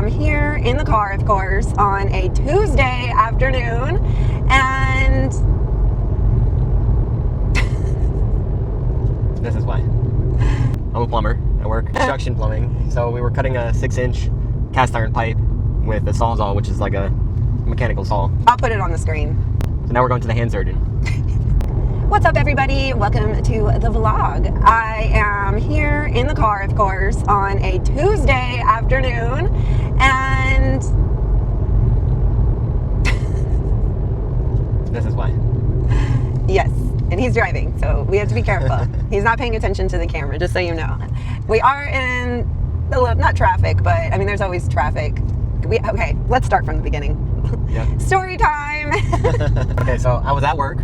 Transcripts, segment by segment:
am here in the car, of course, on a Tuesday afternoon, and this is why. I'm a plumber. I work construction plumbing. So we were cutting a 6-inch cast iron pipe with a Sawzall, which is like a mechanical saw. I'll put it on the screen. So now we're going to the hand surgeon. What's up, everybody? Welcome to the vlog. I am here in the car, of course, on a Tuesday afternoon, and This is why. yes, and he's driving, so we have to be careful. He's not paying attention to the camera, just so you know. We are in, not traffic, but I mean, there's always traffic. Okay, let's start from the beginning. Yeah. Story time. Okay, so I was at work.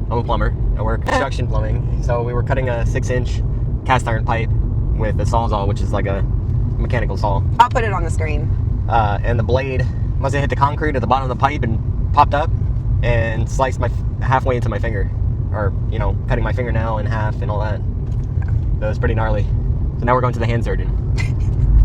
I'm a plumber. I work construction plumbing. So we were cutting a 6-inch cast iron pipe with a Sawzall, which is like a mechanical saw. I'll put it on the screen. And the blade must have hit the concrete at the bottom of the pipe and popped up and sliced my halfway into my finger, or cutting my fingernail in half and all that. That was pretty gnarly. So now we're going to the hand surgeon.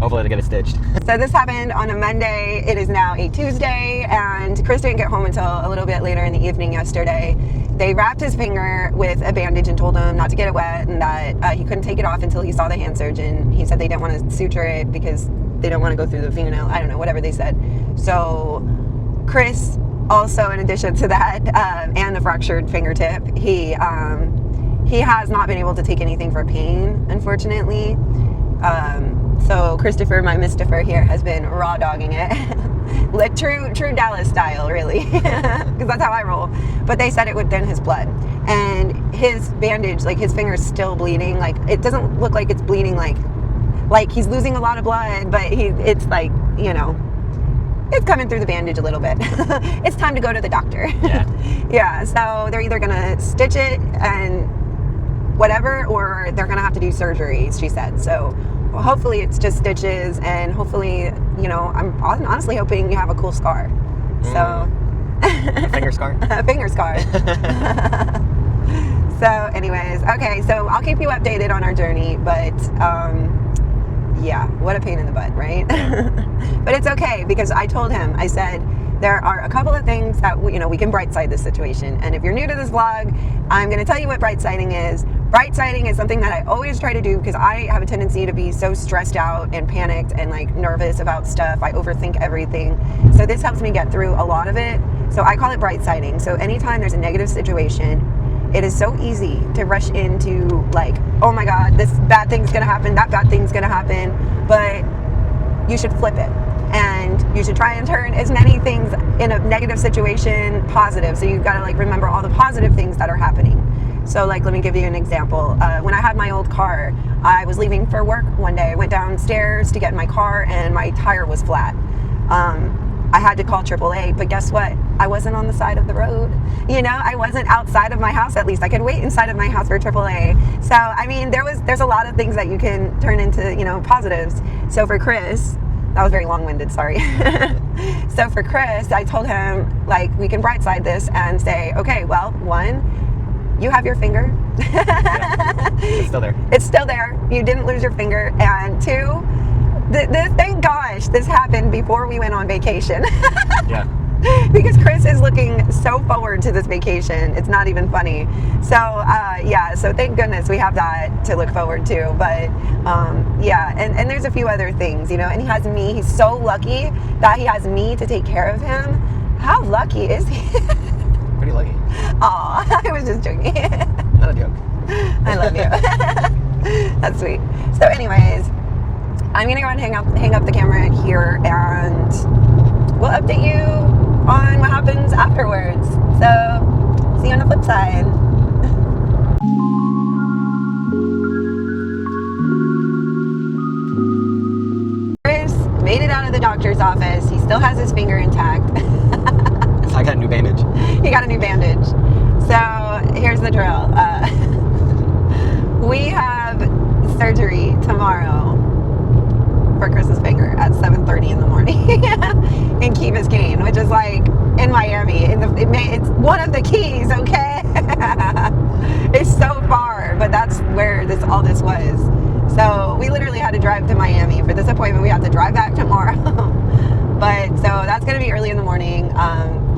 Hopefully to get it stitched. So this happened on a Monday. It is now a Tuesday, and Chris didn't get home until a little bit later in the evening yesterday. They wrapped his finger with a bandage and told him not to get it wet, and that he couldn't take it off until he saw the hand surgeon. He said they didn't want to suture it because they don't want to go through the fingernail. I don't know, whatever they said. So Chris, also in addition to that, and the fractured fingertip, he has not been able to take anything for pain, unfortunately. So Christopher, my Mistifer here, has been raw dogging it. Like true Dallas style, really, because that's how I roll. But they said it would thin his blood, and his bandage, like his finger's still bleeding. Like it doesn't look like it's bleeding, like he's losing a lot of blood, but it's like, it's coming through the bandage a little bit. It's time to go to the doctor. Yeah. Yeah. So they're either gonna stitch it and whatever, or they're gonna have to do surgery, she said. So hopefully it's just stitches, and hopefully, I'm honestly hoping you have a cool scar. So A finger scar? A finger scar. So anyways, okay, so I'll keep you updated on our journey, but yeah, what a pain in the butt, right? But it's okay, because I told him, I said, there are a couple of things that we can bright side this situation. And if you're new to this vlog, I'm going to tell you what bright siding is. Bright siding is something that I always try to do because I have a tendency to be so stressed out and panicked and like nervous about stuff. I overthink everything. So this helps me get through a lot of it. So I call it bright siding. So anytime there's a negative situation, it is so easy to rush into like, oh my God, this bad thing's going to happen, that bad thing's going to happen. But you should flip it. And you should try and turn as many things in a negative situation positive. So you've got to like remember all the positive things that are happening. So like, let me give you an example. When I had my old car, I was leaving for work one day. I went downstairs to get in my car and my tire was flat. I had to call AAA, but guess what? I wasn't on the side of the road. I wasn't outside of my house. At least I could wait inside of my house for AAA. So I mean, there's a lot of things that you can turn into positives. So for Chris, that was very long-winded, sorry. So for Chris, I told him, like, we can bright side this and say, okay, well, one, you have your finger. Yeah. It's still there. It's still there. You didn't lose your finger. And two, thank gosh, this happened before we went on vacation. Yeah. Because Chris is looking so forward to this vacation. It's not even funny. So yeah, so thank goodness we have that to look forward to. But yeah, and there's a few other things, and he has me. He's so lucky that he has me to take care of him. How lucky is he? Pretty lucky. Aw, I was just joking. Not a joke. I love you. That's sweet. So anyways, I'm gonna go and hang up the camera here, and we'll update you on what happens afterwards. So see you on the flip side. Chris made it out of the doctor's office. He still has his finger intact. I got a new bandage. He got a new bandage. So here's the drill. We have surgery tomorrow for Chris's finger at 7:30 in the morning in Key Biscayne, which is like in Miami. It's one of the keys, okay? It's so far, but that's where all this was. So we literally had to drive to Miami for this appointment. We have to drive back tomorrow. But so that's going to be early in the morning.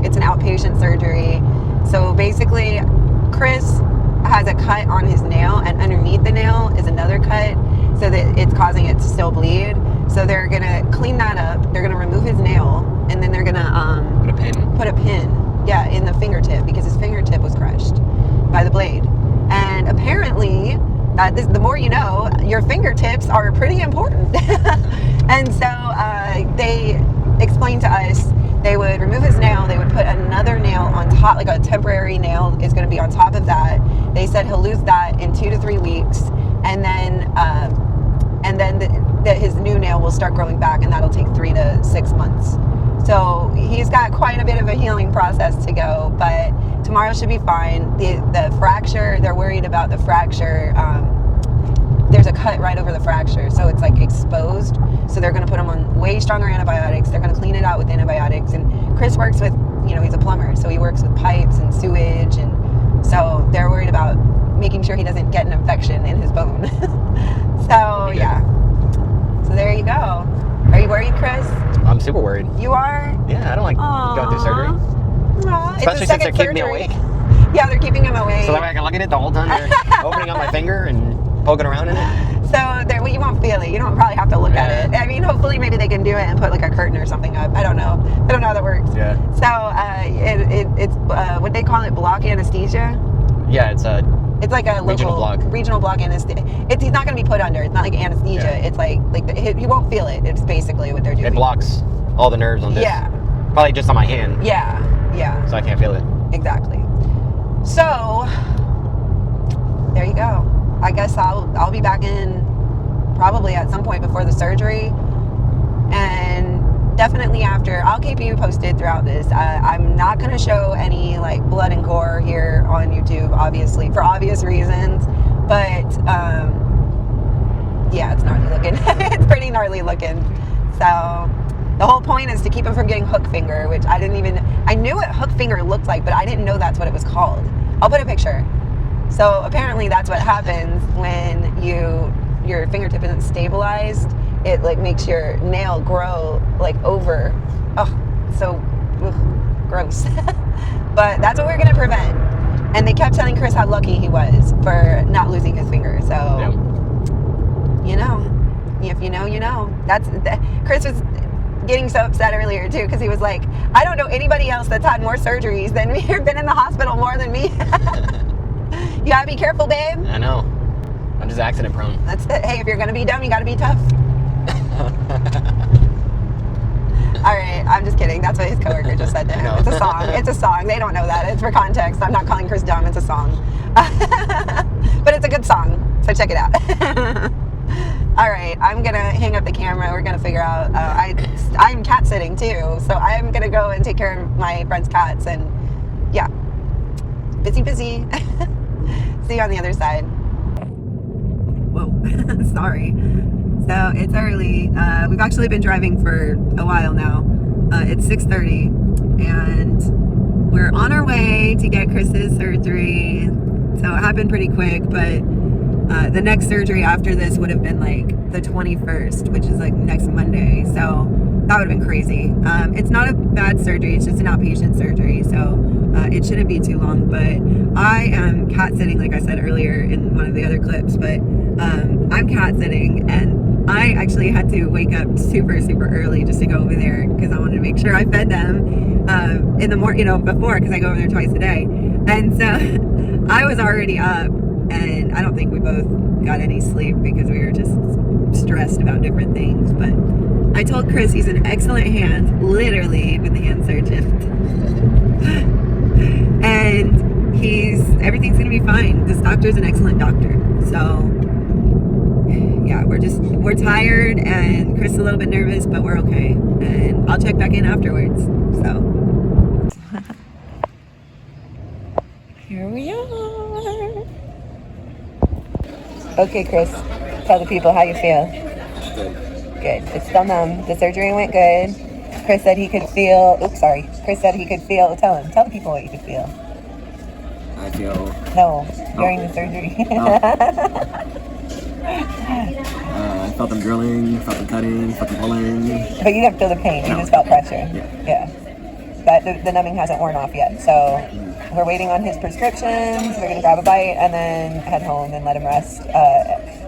It's an outpatient surgery. So basically, Chris has a cut on his nail, and underneath the nail is another cut, so that it's causing it to still bleed. So they're going to clean that up. They're going to remove his nail, and then they're going to put a pin, yeah, in the fingertip, because his fingertip was crushed by the blade. And apparently, the more you know, your fingertips are pretty important. And so they explained to us they would remove his nail, they would put another nail on top, like a temporary nail is going to be on top of that. They said he'll lose that in 2 to 3 weeks, and then his new nail will start growing back, and that'll take 3 to 6 months. So he's got quite a bit of a healing process to go, but tomorrow should be fine. The fracture, they're worried about the fracture. There's a cut right over the fracture, so it's like exposed. So they're going to put him on way stronger antibiotics. They're going to clean it out with antibiotics. And Chris works with, he's a plumber, so he works with pipes and sewage, and so they're worried about making sure he doesn't get an infection in his bone. So yeah. So there you go. Are you worried, Chris? I'm super worried. You are? Yeah, I don't like going through surgery. Aww. Especially since they're keeping me awake. Yeah, they're keeping him awake. So that way I can look at it the whole time. They're opening up my finger and poking around in it. So well, you won't feel it. You don't probably have to look at it. I mean, hopefully maybe they can do it and put like a curtain or something up. I don't know. I don't know how that works. Yeah. So it's what they call it, block anesthesia. Yeah, it's like a regional block anesthesia. He's not going to be put under. It's not like anesthesia. Yeah. It's like he won't feel it. It's basically what they're doing. It blocks all the nerves on this. Yeah. Probably just on my hand. Yeah. Yeah. So I can't feel it. Exactly. So there you go. I guess I'll be back in probably at some point before the surgery, and definitely after. I'll keep you posted throughout this. I'm not going to show any like blood and gore here on YouTube, obviously, for obvious reasons, but yeah, it's gnarly looking. It's pretty gnarly looking. So the whole point is to keep him from getting hook finger, which I knew what hook finger looked like, but I didn't know that's what it was called. I'll put a picture. So apparently that's what happens when your fingertip isn't stabilized. It like makes your nail grow like over. Oh, so gross. But that's what we're gonna prevent. And they kept telling Chris how lucky he was for not losing his finger. So, if you know, you know. Chris was getting so upset earlier too, because he was like, I don't know anybody else that's had more surgeries than me or been in the hospital more than me. You gotta be careful, babe. I know. I'm just accident prone. That's it. Hey, if you're gonna be dumb, you gotta be tough. All right, I'm just kidding. That's what his coworker just said to him. It's a song. It's a song. They don't know that. It's for context. I'm not calling Chris dumb. It's a song. But it's a good song, so check it out. All right, I'm gonna hang up the camera. We're gonna figure out. I'm cat sitting too, so I'm gonna go and take care of my friend's cats, and yeah, busy. See you on the other side. Whoa, sorry. So it's early. We've actually been driving for a while now. It's 6:30, and we're on our way to get Chris's surgery. So it happened pretty quick, but the next surgery after this would have been like the 21st, which is like next Monday. So that would have been crazy. It's not a bad surgery. It's just an outpatient surgery. So it shouldn't be too long. But I am cat sitting, like I said earlier in one of the other clips, but I'm cat sitting, and I actually had to wake up super early just to go over there because I wanted to make sure I fed them in the morning, before, because I go over there twice a day. And so I was already up, and I don't think we both got any sleep because we were just stressed about different things. But I told Chris he's in excellent hands, literally with the hand surgeon. And everything's gonna be fine. This doctor's an excellent doctor. So yeah, we're tired, and Chris is a little bit nervous, but we're okay. And I'll check back in afterwards. So here we are. Okay, Chris, tell the people how you feel. Good. It's still numb. The surgery went good. Chris said he could feel. Chris said he could feel. Tell the people what you could feel. I feel. No, during the surgery. I felt them drilling, felt them cutting, felt them pulling. But you didn't feel the pain, you just felt pressure. Yeah. But the numbing hasn't worn off yet, so we're waiting on his prescriptions. We're gonna grab a bite and then head home and let him rest.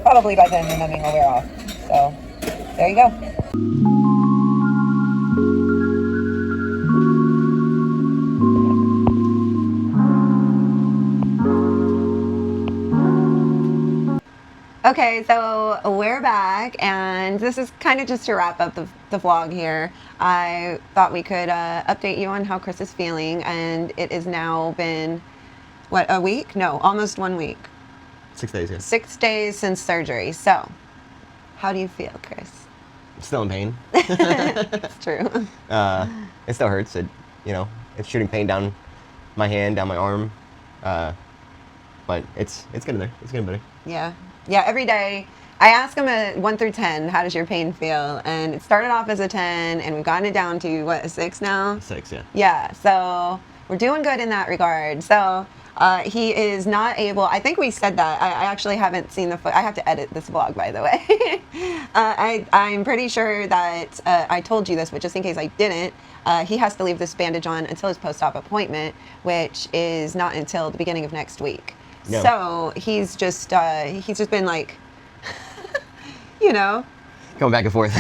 Probably by then the numbing will wear off. So there you go. Okay, so we're back, and this is kind of just to wrap up the vlog here. I thought we could update you on how Chris is feeling, and it has now been, what, a week? No, almost 1 week. 6 days, yeah. 6 days since surgery. So, how do you feel, Chris? I'm still in pain. It's true. It still hurts. It's shooting pain down my hand, down my arm. But it's getting there. It's getting better. Yeah. Yeah, every day I ask him a 1 through 10, how does your pain feel? And it started off as a 10, and we've gotten it down to, what, a 6 now? 6, yeah. Yeah, so we're doing good in that regard. So he is not able, I think we said that. I actually haven't seen I have to edit this vlog, by the way. I'm pretty sure that I told you this, but just in case I didn't, he has to leave this bandage on until his post-op appointment, which is not until the beginning of next week. No. So he's just been like, going back and forth.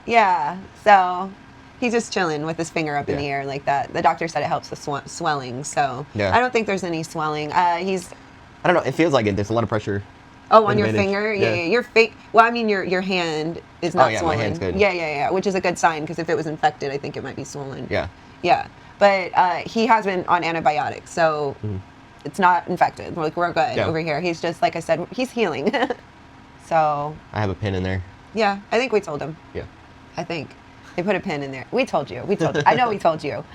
yeah. So he's just chilling with his finger up in the air like that. The doctor said it helps with swelling. So I don't think there's any swelling. I don't know. It feels like it. There's a lot of pressure. Oh, on your finger? Yeah. Your well, I mean, your hand is not swollen. My hand's good. Yeah. Which is a good sign, because if it was infected, I think it might be swollen. Yeah. But he has been on antibiotics, so. Mm-hmm. It's not infected. We're good over here. He's just, like I said, he's healing. So. I have a pin in there. Yeah, I think we told him. Yeah. I think they put a pin in there. We told you. I know we told you.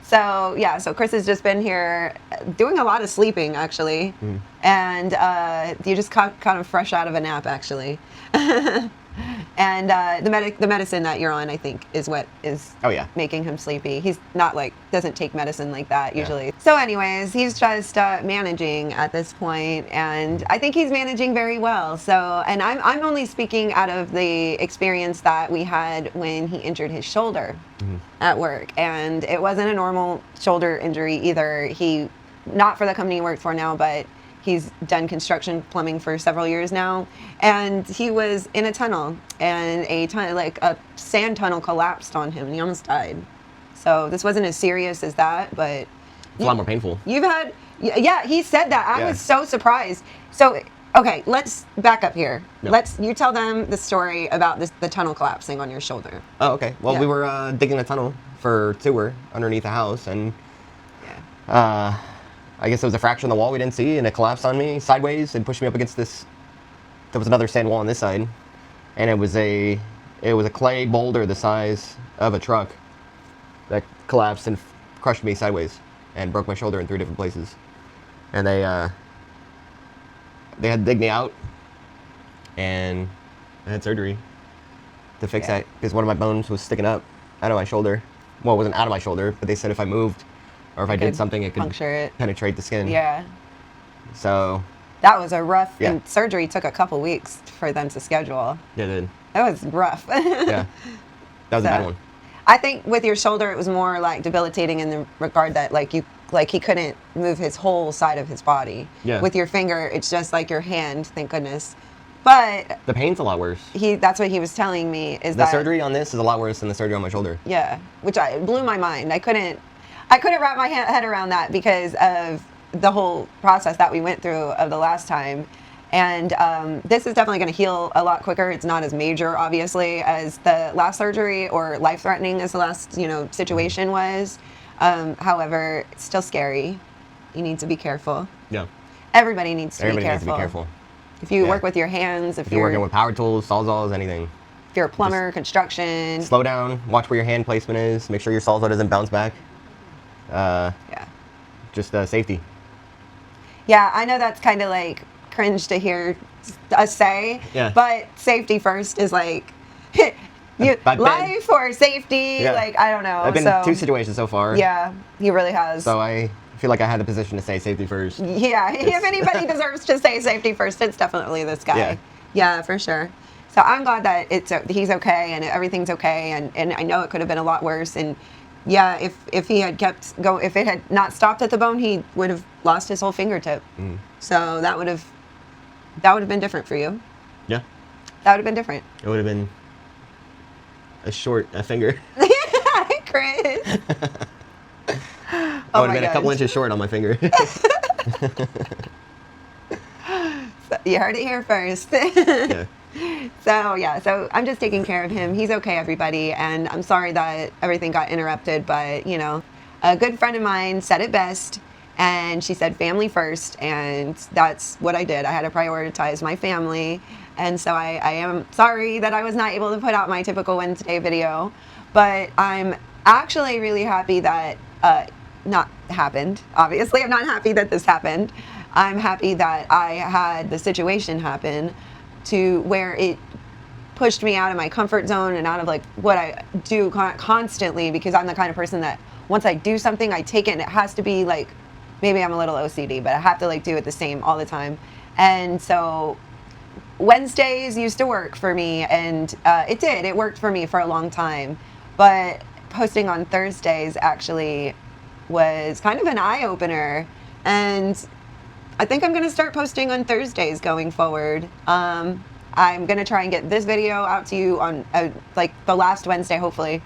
So Chris has just been here doing a lot of sleeping, actually. Mm. And you just kind of fresh out of a nap, actually. And the medicine that you're on, I think, is what is making him sleepy. He's not doesn't take medicine like that usually. So anyways, he's just managing at this point, and I think he's managing very well. So, and I'm only speaking out of the experience that we had when he injured his shoulder at work, and it wasn't a normal shoulder injury either. Not for the company he works for now, but he's done construction plumbing for several years now, and he was in a tunnel, and a sand tunnel collapsed on him, and he almost died. So this wasn't as serious as that, but it's a lot more painful. He said that. I was so surprised. So okay, let's back up here. No. You tell them the story about the tunnel collapsing on your shoulder. Oh, okay. Well, we were digging a tunnel for sewer underneath a house, and I guess there was a fracture in the wall we didn't see, and it collapsed on me sideways and pushed me up against this. There was another sand wall on this side, and it was a clay boulder the size of a truck that collapsed and crushed me sideways and broke my shoulder in 3 different places. And they had to dig me out, and I had surgery to fix that, because one of my bones was sticking up out of my shoulder. Well, it wasn't out of my shoulder, but they said if I moved, or if I did something, it could puncture it, penetrate the skin. Yeah. So. That was a rough. And surgery took a couple weeks for them to schedule. Yeah, it did. That was rough. Yeah. That was a bad one. I think with your shoulder, it was more debilitating in the regard that he couldn't move his whole side of his body. Yeah. With your finger, it's just like your hand. Thank goodness. But the pain's a lot worse. That's what he was telling me. The surgery on this is a lot worse than the surgery on my shoulder. Yeah, which blew my mind. I couldn't wrap my head around that because of the whole process that we went through of the last time. And this is definitely going to heal a lot quicker. It's not as major, obviously, as the last surgery or life-threatening as the last, situation was. However, it's still scary. You need to be careful. Yeah. Everybody needs to be careful. Everybody needs to be careful. If you work with your hands, if you're working with power tools, sawzalls, anything. If you're a plumber, construction. Slow down. Watch where your hand placement is. Make sure your sawzall doesn't bounce back. Just safety. Yeah, I know that's kind of cringe to hear us say, but safety first is life or safety. I don't know. I've been in 2 situations so far. Yeah, he really has. So I feel like I had the position to say safety first. Yeah, if anybody deserves to say safety first, it's definitely this guy. Yeah. Yeah, for sure. So I'm glad that he's okay and everything's okay, and I know it could have been a lot worse. And yeah, if he had kept going, if it had not stopped at the bone, he would have lost his whole fingertip. So that would have been different for you. Yeah. That would have been different. It would have been a finger. Hi, Chris. I would have been a couple inches short on my finger. So you heard it here first. Yeah. So I'm just taking care of him. He's okay, everybody, and I'm sorry that everything got interrupted, but you know, a good friend of mine said it best, and she said family first, and that's what I did. I had to prioritize my family, and so I am sorry that I was not able to put out my typical Wednesday video, but I'm actually really happy that not happened. Obviously, I'm not happy that this happened. I'm happy that I had the situation happen to where it pushed me out of my comfort zone and out of like what I do constantly, because I'm the kind of person that once I do something, I take it and it has to be like, maybe I'm a little OCD, but I have to like do it the same all the time. And so Wednesdays used to work for me, and it worked for me for a long time, but posting on Thursdays actually was kind of an eye-opener, and I think I'm going to start posting on Thursdays going forward. I'm going to try and get this video out to you on like the last Wednesday, hopefully.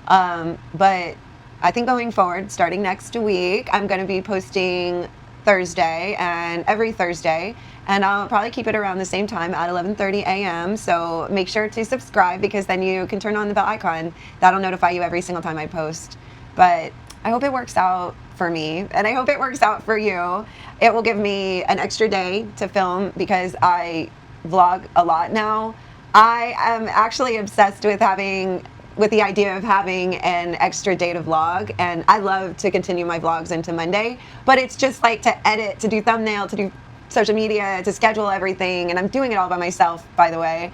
But I think going forward, starting next week, I'm going to be posting Thursday and every Thursday, and I'll probably keep it around the same time at 11:30 a.m. So make sure to subscribe, because then you can turn on the bell icon. That'll notify you every single time I post. But I hope it works out for me, and I hope it works out for you. It will give me an extra day to film, because I vlog a lot now. I am actually obsessed with the idea of having an extra day to vlog, and I love to continue my vlogs into Monday, but it's just like to edit, to do thumbnail, to do social media, to schedule everything, and I'm doing it all by myself, by the way.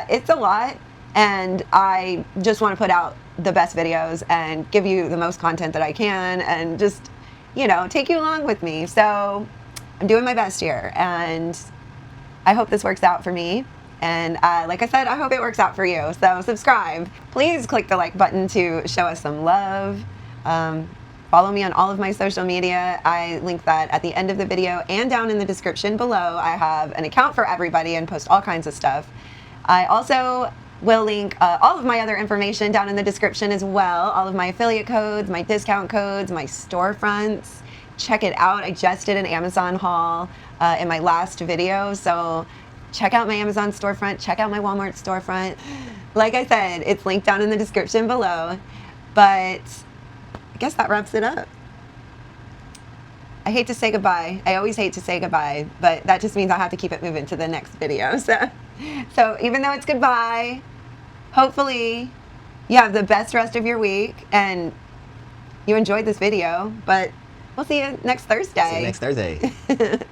It's a lot, and I just want to put out the best videos and give you the most content that I can, and just, you know, take you along with me. So I'm doing my best here, and I hope this works out for me. And like I said, I hope it works out for you. So subscribe. Please click the like button to show us some love. Follow me on all of my social media. I link that at the end of the video and down in the description below. I have an account for everybody and post all kinds of stuff. I also will link all of my other information down in the description as well. All of my affiliate codes, my discount codes, my storefronts. Check it out. I just did an Amazon haul in my last video, so check out my Amazon storefront, check out my Walmart storefront. Like I said, it's linked down in the description below. But I guess that wraps it up. I hate to say goodbye. I always hate to say goodbye, but that just means I have to keep it moving to the next video. So even though it's goodbye, hopefully you have the best rest of your week and you enjoyed this video, but we'll see you next Thursday. See you next Thursday.